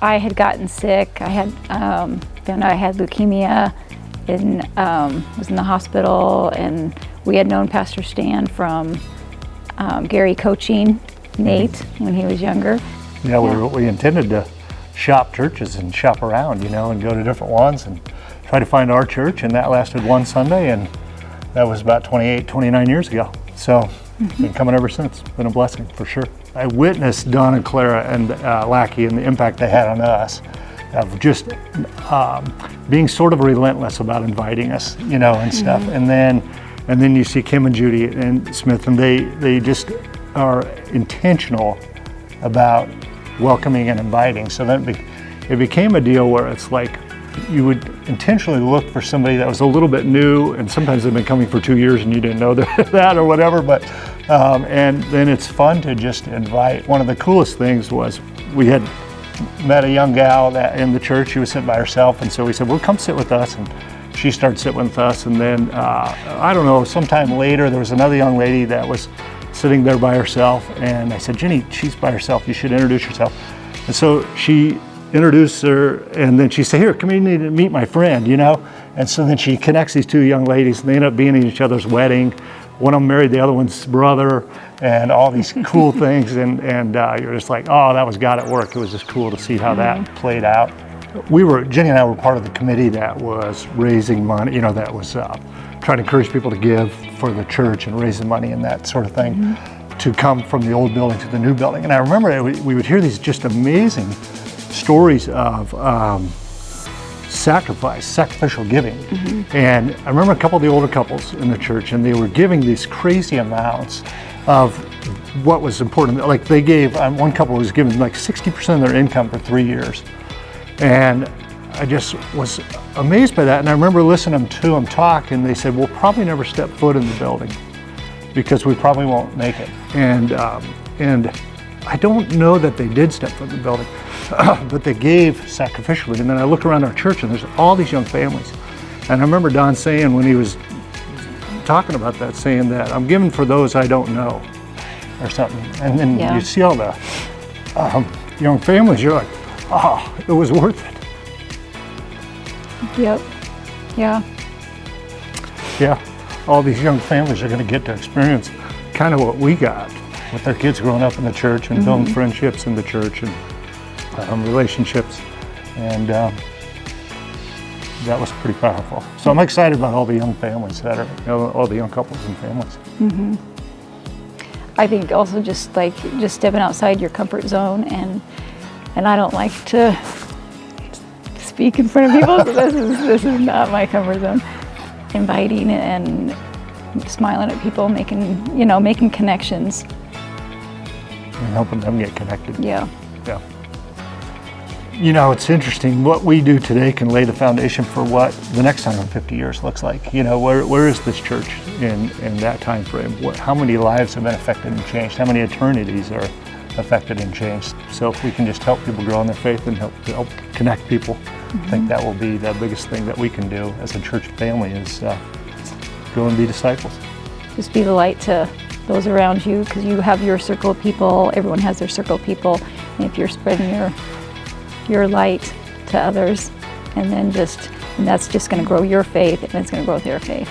I had gotten sick. I had found out I had leukemia and was in the hospital, and we had known Pastor Stan from Gary coaching Nate when he was younger. Yeah, we intended to shop churches and shop around, and go to different ones and try to find our church, and that lasted one Sunday, and that was about 28, 29 years ago. So been coming ever since. Been a blessing for sure. I witnessed Don and Clara and Lackey and the impact they had on us of just being sort of relentless about inviting us, and stuff. And then you see Kim and Judy and Smith, and they just are intentional about welcoming and inviting. So then it became a deal where it's like you would intentionally look for somebody that was a little bit new, and sometimes they've been coming for 2 years and you didn't know that or whatever, but and then it's fun to just invite. One of the coolest things was we had met a young gal that in the church. She was sitting by herself, and so we said, well, come sit with us, and she started sitting with us. And then I don't know, sometime later there was another young lady that was sitting there by herself, and I said, Jenny, she's by herself, you should introduce yourself. And so she introduced her, and then she said, here, come in and meet my friend, And so then she connects these two young ladies, and they end up being at each other's wedding. One of them married the other one's brother, and all these cool things, and you're just like, oh, that was God at work. It was just cool to see how that played out. Jenny and I were part of the committee that was raising money, that was trying to encourage people to give for the church and raising money and that sort of thing to come from the old building to the new building. And I remember we would hear these just amazing stories of sacrificial giving. And I remember a couple of the older couples in the church, and they were giving these crazy amounts of what was important. Like they gave, one couple was giving like 60% of their income for 3 years. And I just was amazed by that. And I remember listening to them talk, and they said, we'll probably never step foot in the building because we probably won't make it. And I don't know that they did step foot in the building, but they gave sacrificially. And then I look around our church, and there's all these young families. And I remember Don saying, when he was talking about that, saying that I'm giving for those I don't know, or something. And then you see all the young families, you're like, oh, it was worth it. Yep. Yeah. Yeah. All these young families are going to get to experience kind of what we got with their kids growing up in the church and building friendships in the church and relationships. And that was pretty powerful. So I'm excited about all the young families that are, all the young couples and families. I think also just stepping outside your comfort zone, and I don't like to speak in front of people, so this is not my comfort zone. Inviting and smiling at people, making connections. And helping them get connected. Yeah. It's interesting. What we do today can lay the foundation for what the next 150 years looks like. Where is this church in that time frame? How many lives have been affected and changed? How many eternities are affected and changed? So if we can just help people grow in their faith and help connect people, I think that will be the biggest thing that we can do as a church family is go and be disciples. Just be the light to those around you, because you have your circle of people. Everyone has their circle of people, and if you're spreading your light to others, and that's just going to grow your faith, and it's going to grow their faith.